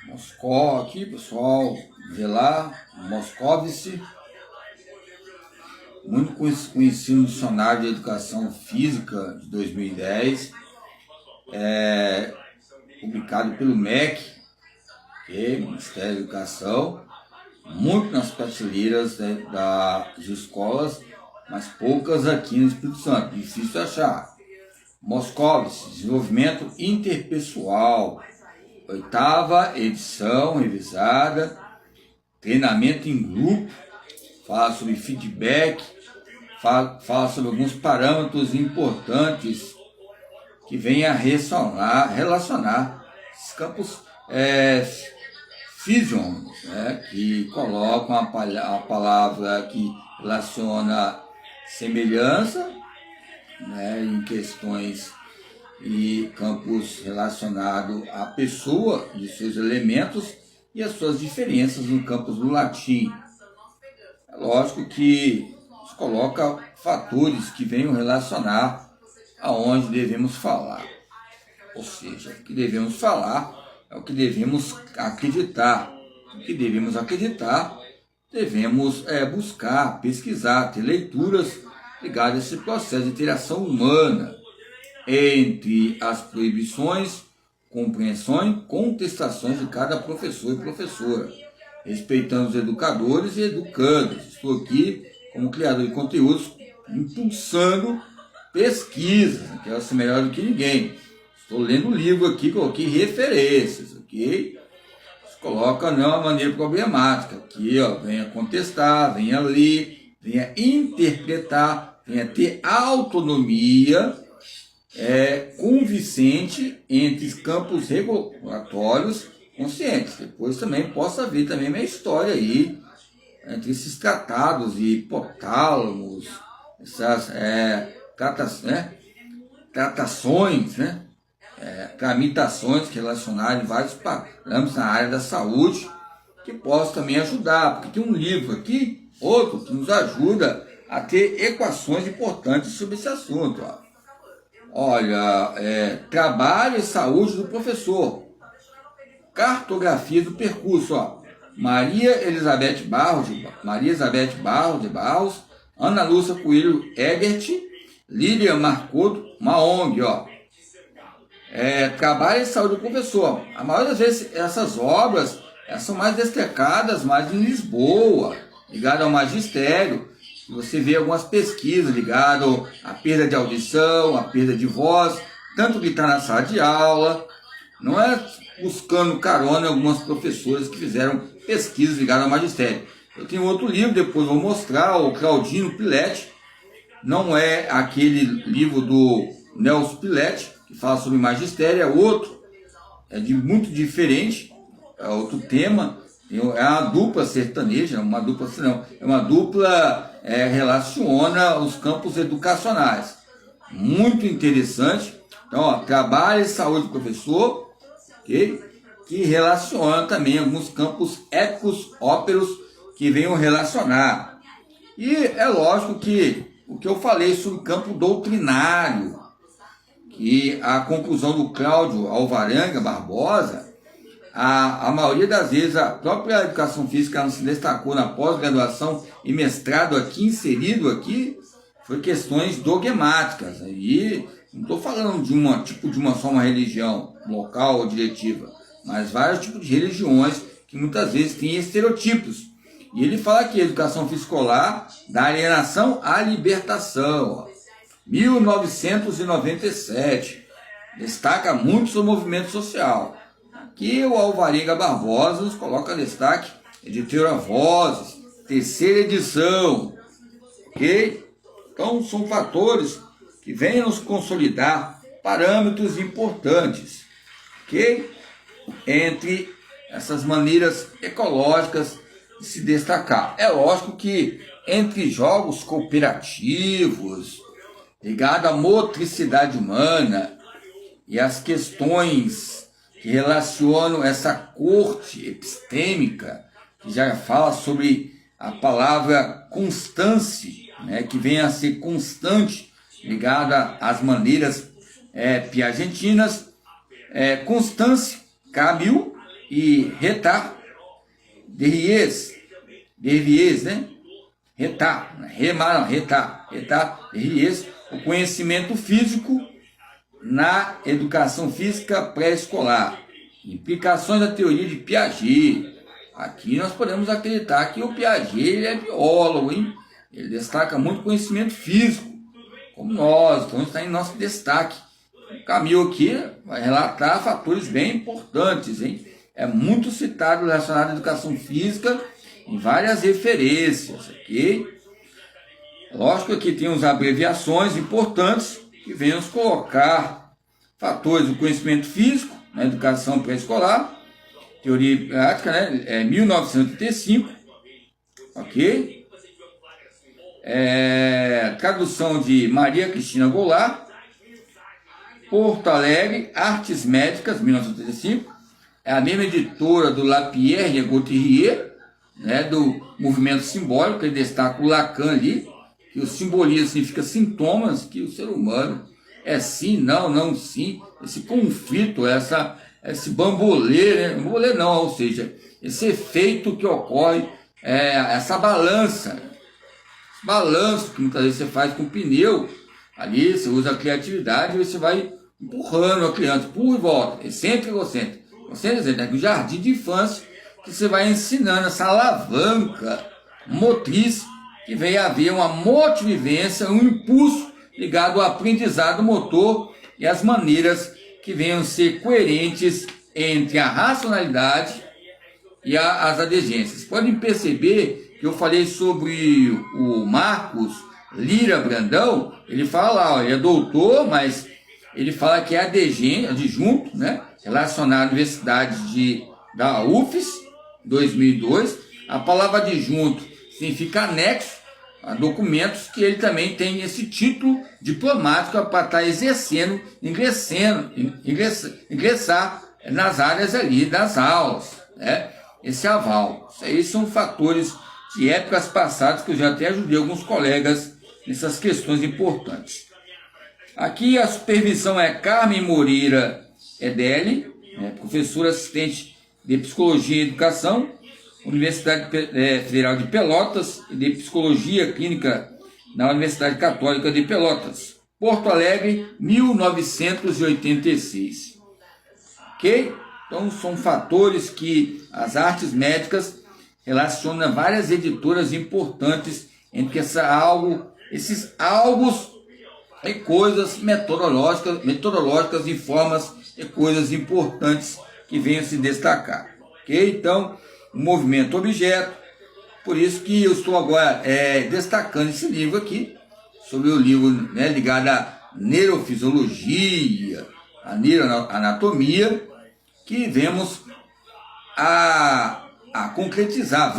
Moscou aqui, pessoal, vê lá, Moscovici, muito conhecido no Dicionário de Educação Física de 2010, publicado pelo MEC, Ministério da Educação, muito nas prateleiras das escolas, mas poucas aqui no Espírito Santo, difícil achar. Moscovici, Desenvolvimento Interpessoal, 8ª edição revisada, treinamento em grupo, fala sobre feedback, fala sobre alguns parâmetros importantes que vêm a relacionar esses campos fission, que colocam a palavra que relaciona semelhança, em questões e campos relacionados à pessoa, de seus elementos e as suas diferenças no campus do latim. É lógico que se coloca fatores que venham relacionar aonde devemos falar. Ou seja, o que devemos falar é o que devemos acreditar. O que devemos acreditar, devemos buscar, pesquisar, ter leituras ligadas a esse processo de interação humana entre as proibições, compreensões, contestações de cada professor e professora, respeitando os educadores e educandos. Estou aqui como criador de conteúdos, impulsando pesquisas, não quero ser melhor do que ninguém. Estou lendo o livro aqui, coloquei referências, ok? Se coloca não de uma maneira problemática, aqui venha contestar, venha ler, venha interpretar, venha ter autonomia convincente entre campos regulatórios conscientes. Depois também possa haver também minha história aí, entre esses tratados de hipotálamos, essas tratações, tramitações relacionadas em vários parâmetros na área da saúde, que possa também ajudar, porque tem um livro aqui, outro, que nos ajuda a ter equações importantes sobre esse assunto. Olha, trabalho e saúde do professor, cartografia do percurso, Maria Elizabeth Barros de Barros, Ana Lúcia Coelho Egert, Lilian Marcoto, uma ONG, trabalho e saúde do professor. A maioria das vezes essas obras são mais destacadas, mais em Lisboa, ligado ao magistério. Você vê algumas pesquisas ligadas à perda de audição, à perda de voz, tanto que está na sala de aula, não é buscando carona em algumas professoras que fizeram pesquisas ligadas ao magistério. Eu tenho outro livro, depois vou mostrar, o Claudino Piletti, não é aquele livro do Nelson Piletti, que fala sobre magistério, é outro, muito diferente, é outro tema. É uma dupla sertaneja, relaciona os campos educacionais. Muito interessante. Então, trabalho e saúde do professor, okay? Que relaciona também alguns campos éticos, óperos, que venham relacionar. E é lógico que o que eu falei sobre o campo doutrinário, que a conclusão do Cláudio Alvarenga Barbosa, a maioria das vezes a própria educação física não se destacou na pós-graduação e mestrado aqui, inserido aqui, foi questões dogmáticas. E não estou falando de só uma religião local ou diretiva, mas vários tipos de religiões que muitas vezes têm estereotipos. E ele fala aqui, educação física escolar, da alienação à libertação, 1997, destaca muito sobre o movimento social. Aqui o Alvarenga Barbosa nos coloca destaque, editora Vozes, 3ª edição, ok? Então são fatores que vêm nos consolidar parâmetros importantes, ok? Entre essas maneiras ecológicas de se destacar. É lógico que entre jogos cooperativos, ligado à motricidade humana e as questões que relacionam essa corte epistêmica, que já fala sobre a palavra constância, que vem a ser constante, ligada às maneiras piagentinas, Constance Camil, e retard, Derriès, né? Retard, Derriès, o conhecimento físico na educação física pré-escolar, implicações da teoria de Piaget. Aqui nós podemos acreditar que o Piaget ele é biólogo, hein? Ele destaca muito conhecimento físico, como nós, então está em nosso destaque. O Camille aqui vai relatar fatores bem importantes, hein? É muito citado relacionado à educação física em várias referências, ok? Lógico que aqui tem as abreviações importantes que vêm nos colocar fatores do conhecimento físico na educação pré-escolar, teoria e prática, né? 1985, ok? Tradução de Maria Cristina Goulart, Porto Alegre, Artes Médicas, 1985, é a mesma editora do Lapierre e Gauthier, né, do movimento simbólico, ele destaca o Lacan ali, que o simbolismo significa sintomas, que o ser humano é sim, não, não sim, esse conflito, esse bambolê, né? Bambolê não, ou seja, esse efeito que ocorre, essa balança que muitas vezes você faz com o pneu, ali você usa a criatividade e você vai empurrando a criança, empurra e volta, excêntrico e egocêntrico. No jardim de infância, que você vai ensinando essa alavanca motriz, que vem a haver uma motivivência, um impulso ligado ao aprendizado motor e as maneiras que venham ser coerentes entre a racionalidade e as adjacências. Podem perceber que eu falei sobre o Marcos Lira Brandão, ele fala lá, ó, ele é doutor, mas ele fala que é adjunto, né, relacionado à Universidade da UFES, 2002. A palavra adjunto significa anexo a documentos, que ele também tem esse título diplomático para estar exercendo, ingressar nas áreas ali das aulas, né? Esse aval. Isso aí são fatores de épocas passadas que eu já até ajudei alguns colegas nessas questões importantes. Aqui a supervisão é Carmen Moreira Edelli, né, professora assistente de Psicologia e Educação, Universidade Federal de Pelotas, e de Psicologia Clínica na Universidade Católica de Pelotas, Porto Alegre, 1986. Ok? Então são fatores que as artes médicas relacionam várias editoras importantes entre esses algos e coisas metodológicas e formas e coisas importantes que venham se destacar. Ok? Então, o movimento objeto, por isso que eu estou agora destacando esse livro aqui, sobre o livro, né, ligado à neurofisiologia, à neuroanatomia, que vemos a concretizar,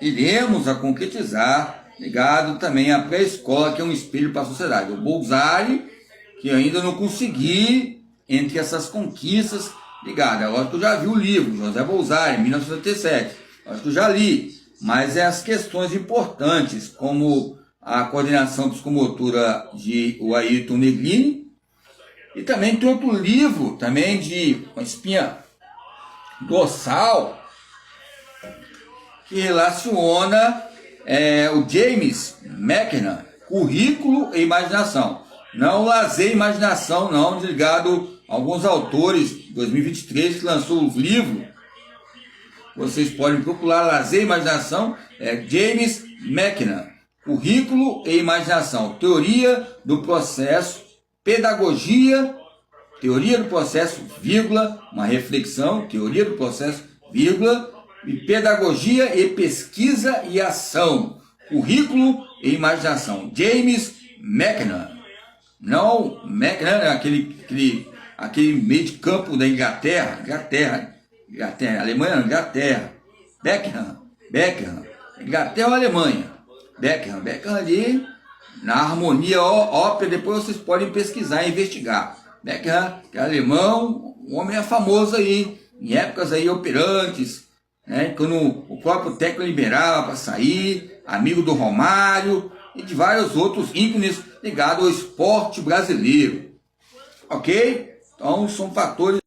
iremos a concretizar, ligado também à pré-escola, que é um espelho para a sociedade. O Bullseye, que ainda não consegui, entre essas conquistas, ligado. Lógico que eu já vi o livro, José Bullseye, 1977, lógico que eu já li, mas as questões importantes, como a coordenação psicomotora de Ayrton Negrini, e também tem outro livro, também de uma espinha dorsal, que relaciona o James McKenna, currículo e imaginação. Não lazer e imaginação, não, ligado a alguns autores, 2023, que lançou o livro. Vocês podem procurar lazer e imaginação, James McKenna, currículo e imaginação, teoria do processo, pedagogia, teoria do processo, vírgula, uma reflexão, teoria do processo, vírgula, e pedagogia e pesquisa e ação, currículo e imaginação, James McKenna. Não, McKenna é aquele meio de campo da Inglaterra, Alemanha, Inglaterra, Beckham, Inglaterra ou Alemanha, Beckham ali, na harmonia ópera, depois vocês podem pesquisar e investigar. Beckham, que é alemão, um homem famoso aí, em épocas aí operantes, né, quando o próprio técnico liberava para sair, amigo do Romário e de vários outros ícones ligados ao esporte brasileiro. Ok? Então são fatores